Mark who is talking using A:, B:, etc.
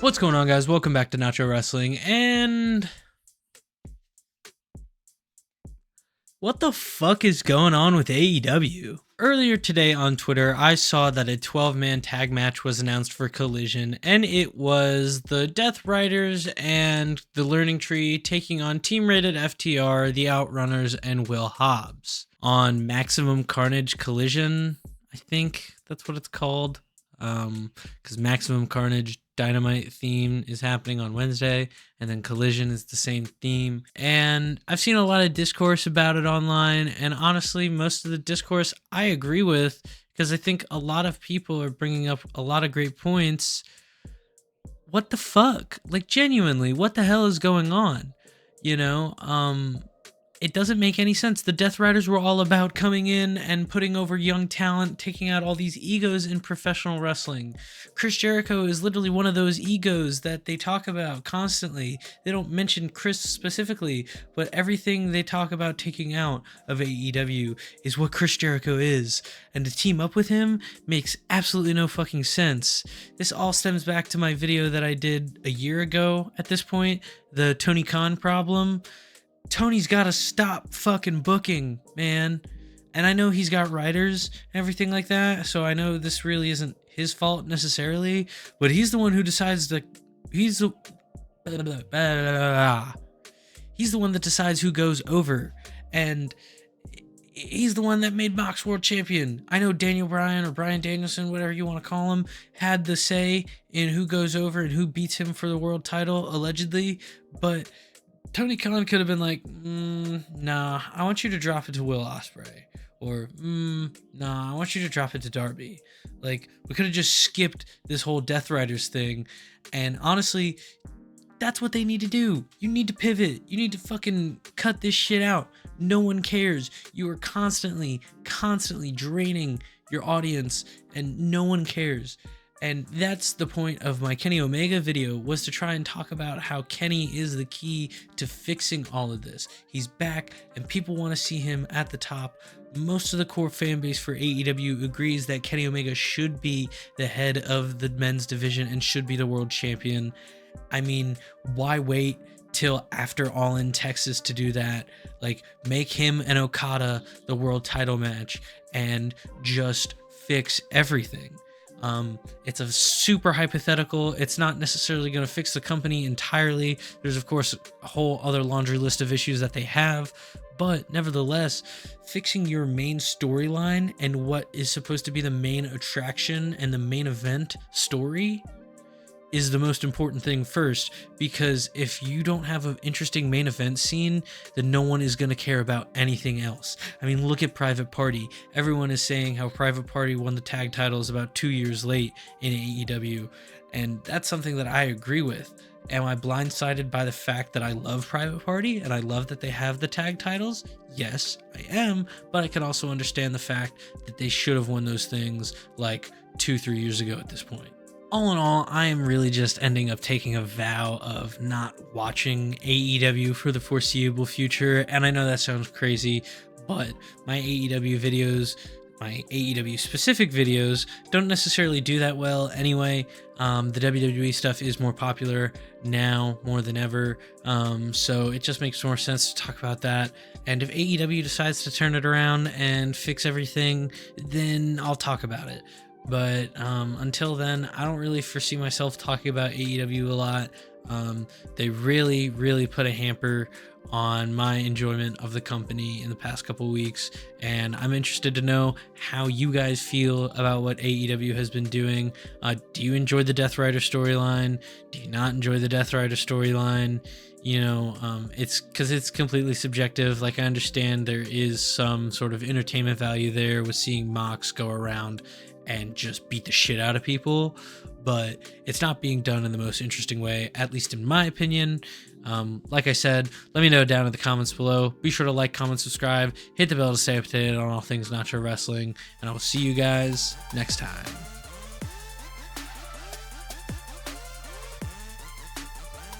A: What's going on, guys? Welcome back to Nacho Wrestling. And what the fuck is going on with AEW? Earlier today on Twitter, I saw that a 12-man tag match was announced for Collision, and it was the Death Riders and the Learning Tree taking on Team Rated FTR, the Outrunners, and Will Hobbs on Maximum Carnage Collision. I think that's what it's called, because Maximum Carnage Dynamite theme is happening on Wednesday, and then Collision is the same theme. And I've seen a lot of discourse about it online, and honestly, most of the discourse I agree with, because I think a lot of people are bringing up a lot of great points. What the fuck? Like, genuinely, what the hell is going on? You know, it doesn't make any sense. The Death Riders were all about coming in and putting over young talent, taking out all these egos in professional wrestling. Chris Jericho is literally one of those egos that they talk about constantly. They don't mention Chris specifically, but everything they talk about taking out of AEW is what Chris Jericho is. And to team up with him makes absolutely no fucking sense. This all stems back to my video that I did a year ago at this point, the Tony Khan problem. Tony's got to stop fucking booking, man. And I know he's got writers and everything like that, so I know this really isn't his fault necessarily, but he's the one who decides he's the one that decides who goes over, and he's the one that made Mox world champion. I know Daniel Bryan or Bryan Danielson, whatever you want to call him, had the say in who goes over and who beats him for the world title, allegedly, but Tony Khan could have been like, nah, I want you to drop it to Will Ospreay. Or, nah, I want you to drop it to Darby. Like, we could have just skipped this whole Death Riders thing. And honestly, that's what they need to do. You need to pivot. You need to fucking cut this shit out. No one cares. You are constantly draining your audience, and no one cares. And that's the point of my Kenny Omega video, was to try and talk about how Kenny is the key to fixing all of this. He's back and people want to see him at the top. Most of the core fan base for AEW agrees that Kenny Omega should be the head of the men's division and should be the world champion. I mean, why wait till after All In Texas to do that? Like, make him and Okada the world title match and just fix everything. It's a super hypothetical. It's not necessarily going to fix the company entirely. There's, of course, a whole other laundry list of issues that they have, but nevertheless, fixing your main storyline and what is supposed to be the main attraction and the main event story is the most important thing first, because if you don't have an interesting main event scene, then no one is going to care about anything else. I mean, look at Private Party. Everyone is saying how Private Party won the tag titles about 2 years late in AEW, and that's something that I agree with. Am I blindsided by the fact that I love Private Party and I love that they have the tag titles? Yes, I am, but I can also understand the fact that they should have won those things like 2-3 years ago at this point. All in all, I am really just ending up taking a vow of not watching AEW for the foreseeable future. And I know that sounds crazy, but my AEW videos, my AEW specific videos, don't necessarily do that well anyway. The WWE stuff is more popular now more than ever. So it just makes more sense to talk about that. And if AEW decides to turn it around and fix everything, then I'll talk about it. But until then, I don't really foresee myself talking about AEW a lot. They really put a hamper on my enjoyment of the company in the past couple weeks, and I'm interested to know how you guys feel about what AEW has been doing. Do you enjoy the Death Rider storyline? Do you not enjoy the Death Rider storyline? You know, it's because it's completely subjective. Like, I understand there is some sort of entertainment value there with seeing Mox go around and just beat the shit out of people, but it's not being done in the most interesting way, at least in my opinion. Like I said, let me know down in the comments below. Be sure to like, comment, subscribe, hit the bell to stay up to date on all things Nacho Wrestling, and I will see you guys next time.